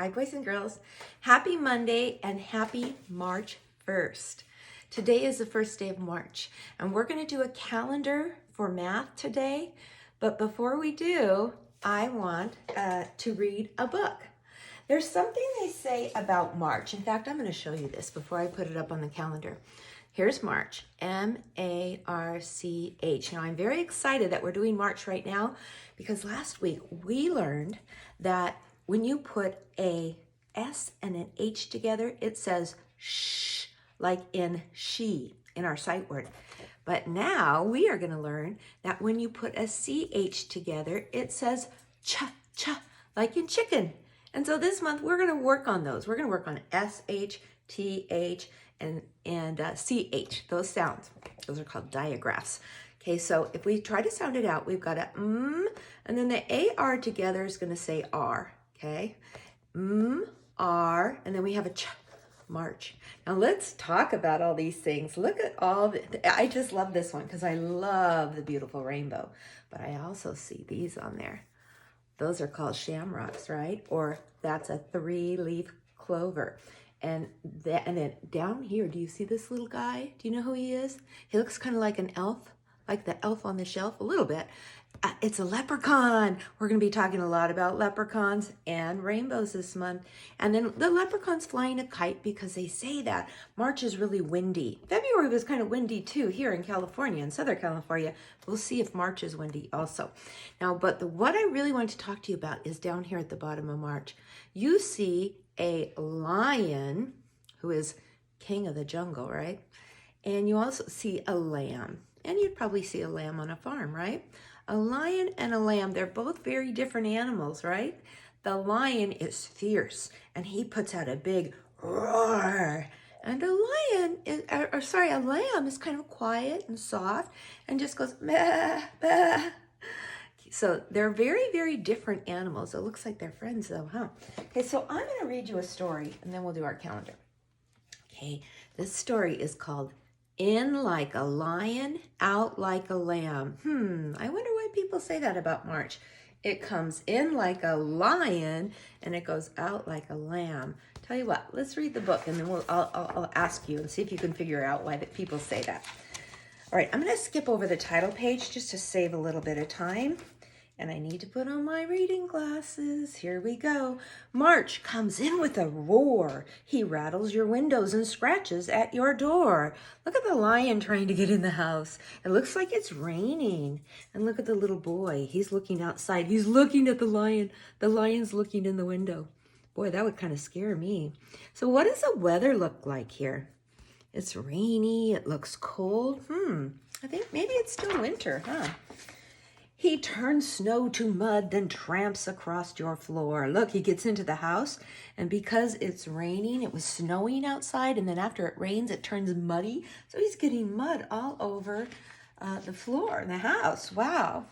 Hi, boys and girls. Happy Monday and happy March 1st. Today is the first day of March, and we're going to do a calendar for math today. But before we do, I want to read a book. There's something they say about March. In fact, I'm going to show you this before I put it up on the calendar. Here's March, M-A-R-C-H. Now, I'm very excited that we're doing March right now because last week we learned that when you put a S and an H together, it says shh, like in she, in our sight word. But now we are going to learn that when you put a CH together, it says cha, cha, like in chicken. And so this month we're going to work on those. We're going to work on SH, TH, and CH, those sounds. Those are called digraphs. Okay, so if we try to sound it out, we've got a and then the AR together is going to say R, okay? R, and then we have a ch, March. Now let's talk about all these things. Look at all I just love this one because I love the beautiful rainbow, but I also see these on there. Those are called shamrocks, right? Or that's a 3-leaf clover. And then down here, do you see this little guy? Do you know who he is? He looks kind of like an elf, like the elf on the shelf, a little bit. It's a leprechaun. We're going to be talking a lot about leprechauns and rainbows this month. And then the leprechaun's flying a kite because they say that March is really windy. February was kind of windy too here in California, in Southern California. We'll see if March is windy also. Now, but what I really want to talk to you about is down here at the bottom of March. You see a lion who is king of the jungle, right? And you also see a lamb. And you'd probably see a lamb on a farm, right? A lion and a lamb, they're both very different animals, right? The lion is fierce and he puts out a big roar. And a lamb is kind of quiet and soft and just goes, bah, bah. So they're very, very different animals. It looks like they're friends though, huh? Okay, so I'm going to read you a story and then we'll do our calendar. Okay, this story is called In Like a Lion, Out Like a Lamb. I wonder why people say that about March. It comes in like a lion and it goes out like a lamb. Tell you what, let's read the book and then I'll ask you and see if you can figure out why people say that. All right, I'm going to skip over the title page just to save a little bit of time. And I need to put on my reading glasses. Here we go. March comes in with a roar. He rattles your windows and scratches at your door. Look at the lion trying to get in the house. It looks like it's raining. And look at the little boy. He's looking outside. He's looking at the lion. The lion's looking in the window. Boy, that would kind of scare me. So what does the weather look like here? It's rainy. It looks cold. I think maybe it's still winter, huh? He turns snow to mud, then tramps across your floor. Look, he gets into the house, and because it's raining, it was snowing outside, and then after it rains, it turns muddy. So he's getting mud all over the floor in the house. Wow.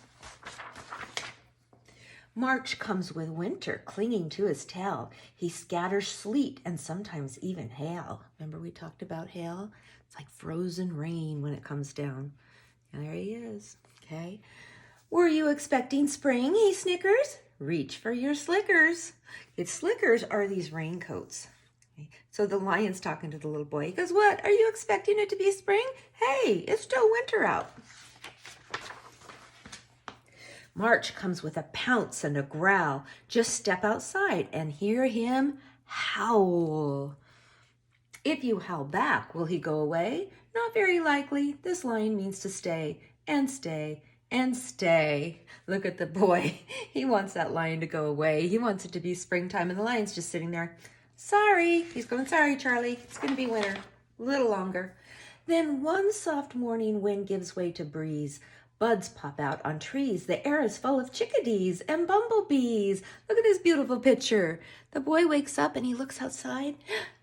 March comes with winter clinging to his tail. He scatters sleet and sometimes even hail. Remember we talked about hail? It's like frozen rain when it comes down. And there he is, okay? Were you expecting spring? He snickers. Reach for your slickers. Slickers are these raincoats. Okay? So the lion's talking to the little boy. He goes, what? Are you expecting it to be spring? Hey, it's still winter out. March comes with a pounce and a growl. Just step outside and hear him howl. If you howl back, will he go away? Not very likely. This lion means to stay and stay and stay. Look at the boy. He wants that lion to go away. He wants it to be springtime, and the lion's just sitting there. Sorry. He's going, sorry, Charlie. It's going to be winter. A little longer. Then one soft morning wind gives way to breeze. Buds pop out on trees. The air is full of chickadees and bumblebees. Look at this beautiful picture. The boy wakes up and he looks outside,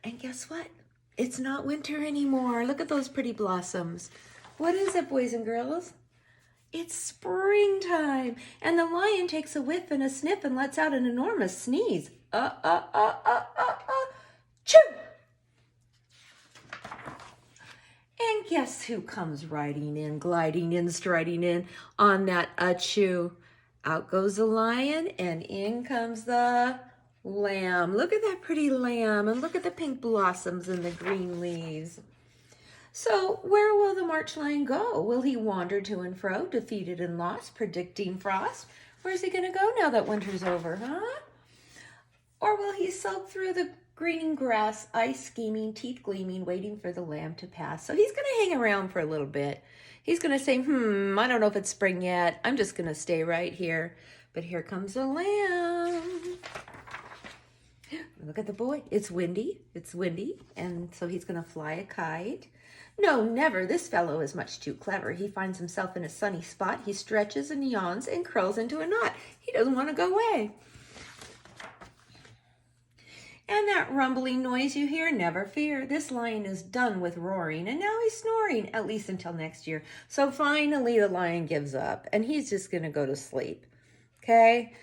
and guess what? It's not winter anymore. Look at those pretty blossoms. What is it, boys and girls? It's springtime, and the lion takes a whiff and a sniff and lets out an enormous sneeze. Choo! And guess who comes riding in, gliding in, striding in on that achoo? Out goes the lion, and in comes the lamb. Look at that pretty lamb, and look at the pink blossoms and the green leaves. So where will the March lion go? Will he wander to and fro, defeated and lost, predicting frost? Where's he going to go now that winter's over, huh? Or will he sulk through the green grass, eyes scheming, teeth gleaming, waiting for the lamb to pass? So he's going to hang around for a little bit. He's going to say, I don't know if it's spring yet. I'm just going to stay right here. But here comes the lamb. Look at the boy. It's windy. It's windy. And so he's going to fly a kite. No, never. This fellow is much too clever. He finds himself in a sunny spot. He stretches and yawns and curls into a knot. He doesn't want to go away. And that rumbling noise you hear, never fear. This lion is done with roaring, and now he's snoring, at least until next year. So finally the lion gives up, and he's just going to go to sleep. Okay?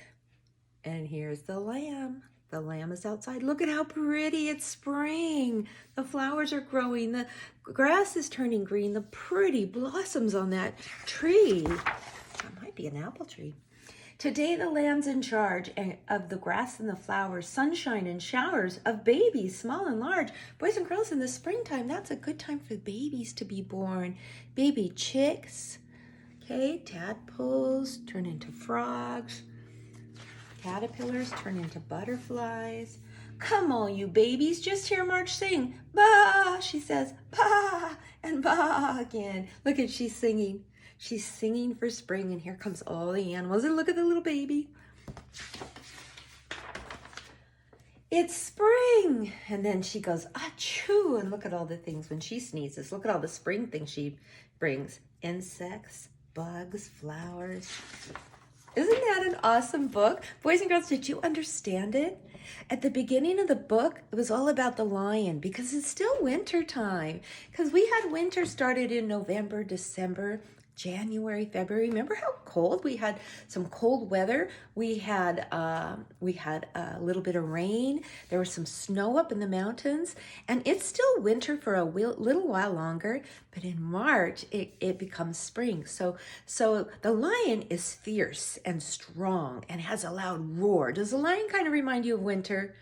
And here's the lamb. The lamb is outside. Look at how pretty. It's spring. The flowers are growing. The grass is turning green. The pretty blossoms on that tree. That might be an apple tree. Today the lamb's in charge of the grass and the flowers, sunshine and showers of babies, small and large. Boys and girls, in the springtime, that's a good time for babies to be born. Baby chicks, okay, tadpoles turn into frogs. Caterpillars turn into butterflies. Come all you babies, just hear March sing. Ba, she says, ba, and ba again. Look at she's singing. She's singing for spring, and here comes all the animals. And look at the little baby. It's spring. And then she goes, achoo, and look at all the things when she sneezes. Look at all the spring things she brings. Insects, bugs, flowers. Isn't that an awesome book? Boys and girls, did you understand it? At the beginning of the book, it was all about the lion because it's still winter time. Because we had winter started in November, December, January, February. Remember how cold? We had some cold weather. We had a little bit of rain. There was some snow up in the mountains, and it's still winter for a little while longer. But in March, it becomes spring. So the lion is fierce and strong and has a loud roar. Does the lion kind of remind you of winter?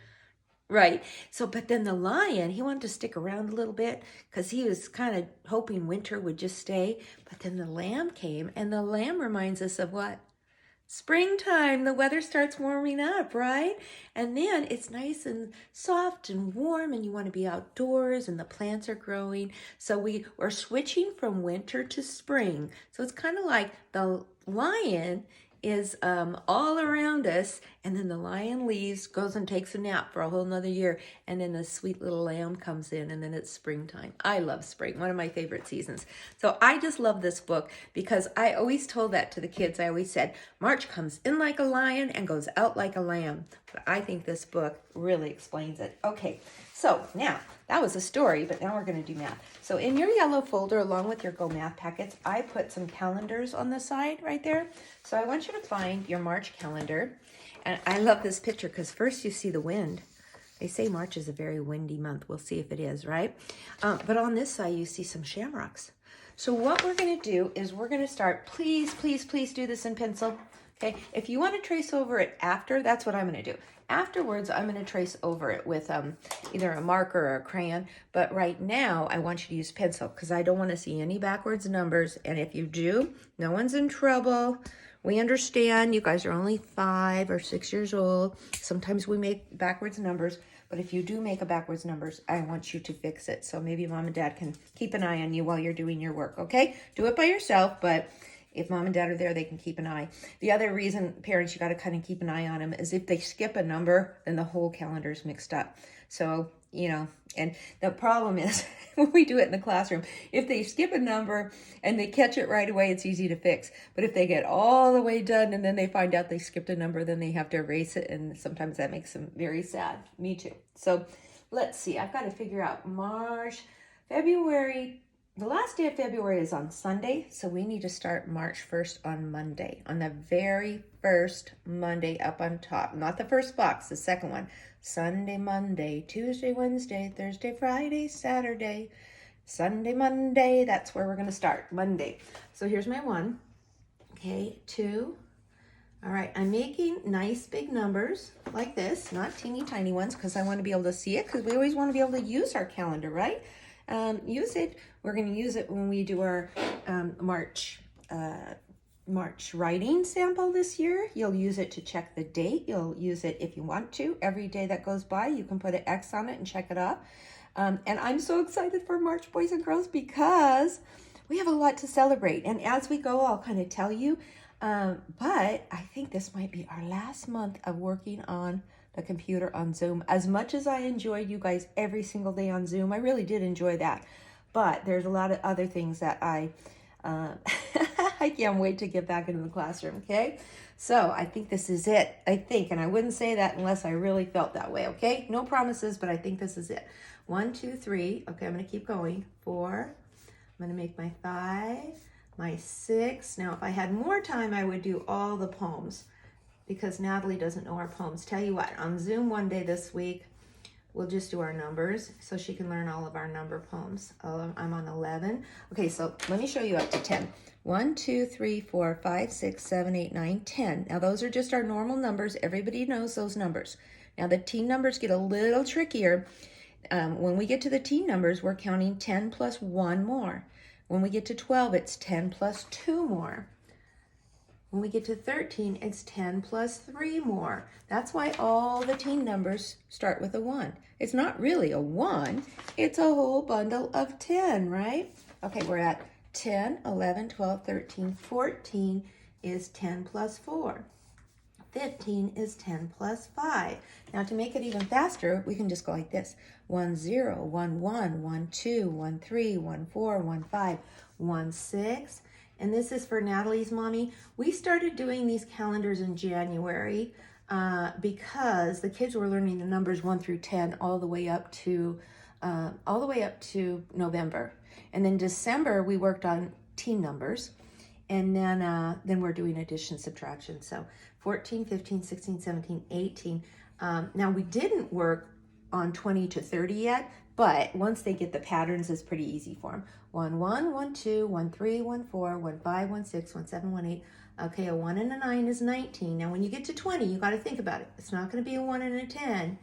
Right. So, but then the lion, he wanted to stick around a little bit because he was kind of hoping winter would just stay. But then the lamb came, and the lamb reminds us of what? Springtime. The weather starts warming up, right? And then it's nice and soft and warm, and you want to be outdoors, and the plants are growing. So we are switching from winter to spring. So it's kind of like the lion is all around us, and then the lion leaves, goes and takes a nap for a whole nother year, and then the sweet little lamb comes in, and then it's springtime. I love spring, one of my favorite seasons. So I just love this book because I always told that to the kids. I always said, March comes in like a lion and goes out like a lamb. But I think this book really explains it. Okay, so now that was a story, but now we're going to do math. So in your yellow folder, along with your Go Math packets, I put some calendars on the side right there. So I want you to find your March calendar. And I love this picture because first you see the wind. They say March is a very windy month. We'll see if it is, right? But on this side, you see some shamrocks. So what we're going to do is we're going to start, please, please, please do this in pencil. Okay, if you want to trace over it after, that's what I'm going to do. Afterwards, I'm going to trace over it with either a marker or a crayon. But right now, I want you to use pencil because I don't want to see any backwards numbers. And if you do, no one's in trouble. We understand you guys are only 5 or 6 years old. Sometimes we make backwards numbers. But if you do make a backwards numbers, I want you to fix it. So maybe mom and dad can keep an eye on you while you're doing your work, okay? Do it by yourself, but if mom and dad are there, they can keep an eye. The other reason, parents, you got to kind of keep an eye on them is if they skip a number, then the whole calendar is mixed up. So, you know, and the problem is when we do it in the classroom, if they skip a number and they catch it right away, it's easy to fix. But if they get all the way done and then they find out they skipped a number, then they have to erase it. And sometimes that makes them very sad. Me too. So let's see. I've got to figure out March, February. The last day of February is on Sunday, so we need to start March 1st on Monday, on the very first Monday up on top. Not the first box, the second one. Sunday, Monday, Tuesday, Wednesday, Thursday, Friday, Saturday, Sunday, Monday. That's where we're going to start, Monday. So here's my 1, okay, 2, All right, I'm making nice big numbers like this, not teeny tiny ones, because I want to be able to see it, because we always want to be able to use our calendar, right? Use it. We're going to use it when we do our March writing sample this year. You'll use it to check the date. You'll use it if you want to. Every day that goes by, you can put an X on it and check it off. And I'm so excited for March, boys and girls, because we have a lot to celebrate. And as we go, I'll kind of tell you. But I think this might be our last month of working on the computer on Zoom. As much as I enjoyed you guys every single day on Zoom, I really did enjoy that. But there's a lot of other things that I can't wait to get back into the classroom, okay? So I think this is it. I think, and I wouldn't say that unless I really felt that way, okay? No promises, but I think this is it. 1, 2, 3. Okay, I'm going to keep going. 4. I'm going to make my 5. My 6. Now, if I had more time, I would do all the poems because Natalie doesn't know our poems. Tell you what, on Zoom one day this week, we'll just do our numbers so she can learn all of our number poems. I'm on 11. Okay, so let me show you up to 10. 1, 2, 3, 4, 5, 6, 7, 8, 9, 10. Now, those are just our normal numbers. Everybody knows those numbers. Now, the teen numbers get a little trickier. When we get to the teen numbers, we're counting 10 plus 1 more. When we get to 12, it's 10 plus 2 more. When we get to 13, it's 10 plus 3 more. That's why all the teen numbers start with a 1. It's not really a 1. It's a whole bundle of 10, right? Okay, we're at 10, 11, 12, 13, 14 is 10 plus 4. 15 is 10 plus 5. Now to make it even faster, we can just go like this. 1, 0, 1, 1, 1, 2, 1, 3, 1, 4, 1, 5, 1, 6. And this is for Natalie's mommy. We started doing these calendars in January because the kids were learning the numbers 1 through 10 all the way up to November. And then December, we worked on teen numbers. And then we're doing addition, subtraction. So 14, 15, 16, 17, 18. Now we didn't work on 20 to 30 yet, but once they get the patterns, it's pretty easy for them. 1, 1, 1, 2, 1, 3, 1, 4, 1, 5, 1, 6, 1, 7, 1, 8. Okay, a 1 and a 9 is 19. Now when you get to 20, you got to think about it. It's not going to be a 1 and a 10.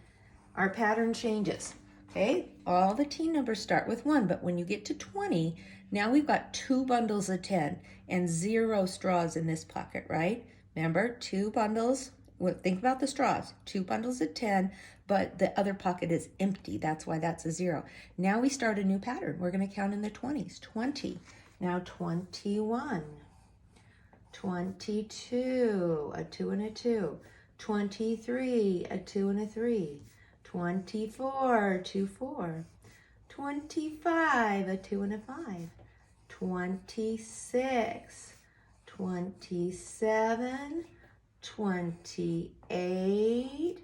Our pattern changes. Okay, all the teen numbers start with 1, but when you get to 20, now we've got 2 bundles of 10 and 0 straws in this pocket, right? Remember, 2 bundles. Well, think about the straws. 2 bundles of 10, but the other pocket is empty. That's why that's a 0. Now we start a new pattern. We're going to count in the 20s. 20. Now 21. 22. A 2 and a 2. 23. A 2 and a 3. 24. 2, 4. 25. A 2 and a 5. 26, 27, 28,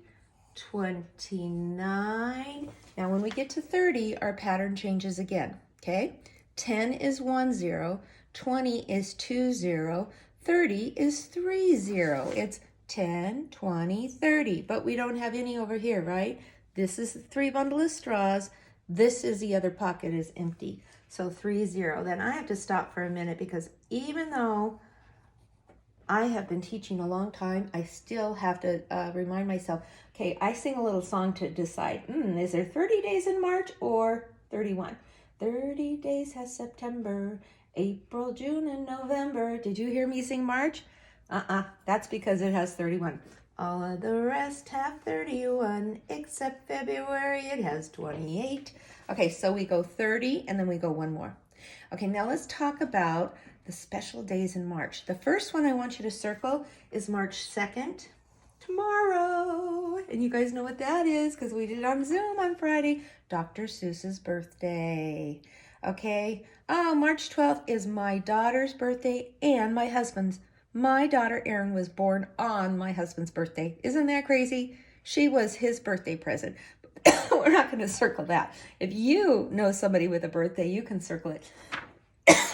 29. Now when we get to 30, our pattern changes again, okay? 10 is 1, 0, 20 is 2, 0, 30 is 3, 0. It's 10, 20, 30, but we don't have any over here, right? This is the 3 bundle of straws. This is the other pocket is empty. So 3, 0. Then I have to stop for a minute because even though I have been teaching a long time, I still have to remind myself, okay, I sing a little song to decide, is there 30 days in March or 31? 30 days has September, April, June, and November. Did you hear me sing March? That's because it has 31. All of the rest have 31, except February, it has 28. Okay, so we go 30, and then we go 1 more. Okay, now let's talk about the special days in March. The first one I want you to circle is March 2nd, tomorrow. And you guys know what that is because we did it on Zoom on Friday. Dr. Seuss's birthday. Okay, March 12th is my daughter's birthday and my husband's. My daughter Erin was born on my husband's birthday. Isn't that crazy? She was his birthday present. We're not going to circle that. If you know somebody with a birthday, you can circle it.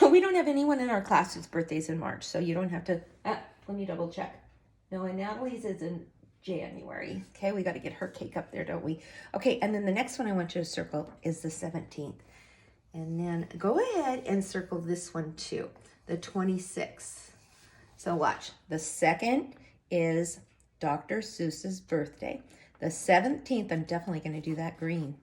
We don't have anyone in our class whose birthday's in March, so you don't have to. Let me double check. No, and Natalie's is in January. Okay, we got to get her cake up there, don't we? Okay, and then the next one I want you to circle is the 17th. And then go ahead and circle this one too, the 26th. So watch, the 2nd is Dr. Seuss's birthday. The 17th, I'm definitely going to do that green,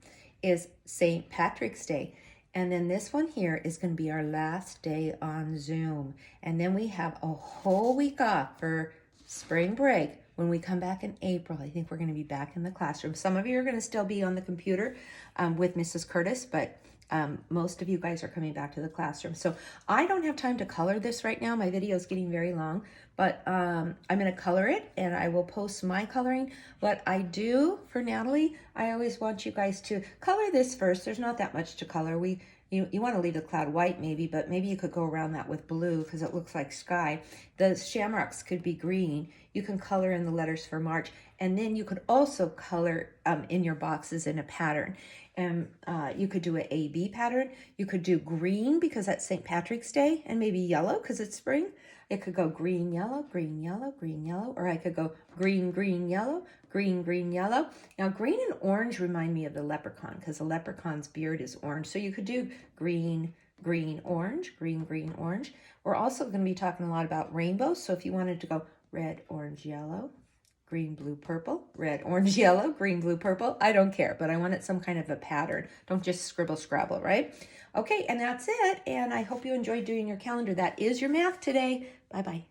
is St. Patrick's Day. And then this one here is going to be our last day on Zoom. And then we have a whole week off for spring break. When we come back in April, I think we're going to be back in the classroom. Some of you are going to still be on the computer with Mrs. Curtis, but most of you guys are coming back to the classroom. So I don't have time to color this right now. My video is getting very long, but I'm going to color it and I will post my coloring. What I do for Natalie, I always want you guys to color this first. There's not that much to color. You want to leave the cloud white maybe, but maybe you could go around that with blue because it looks like sky. The shamrocks could be green. You can color in the letters for March, and then you could also color in your boxes in a pattern. And you could do an A-B pattern. You could do green because that's St. Patrick's Day, and maybe yellow because it's spring. It could go green, yellow, green, yellow, green, yellow, or I could go green, green, yellow, green, green, yellow. Now, green and orange remind me of the leprechaun because the leprechaun's beard is orange. So you could do green, green, orange, green, green, orange. We're also going to be talking a lot about rainbows. So if you wanted to go red, orange, yellow, green, blue, purple, red, orange, yellow, green, blue, purple, I don't care, but I wanted some kind of a pattern. Don't just scribble, scrabble, right? Okay, and that's it. And I hope you enjoyed doing your calendar. That is your math today. Bye-bye.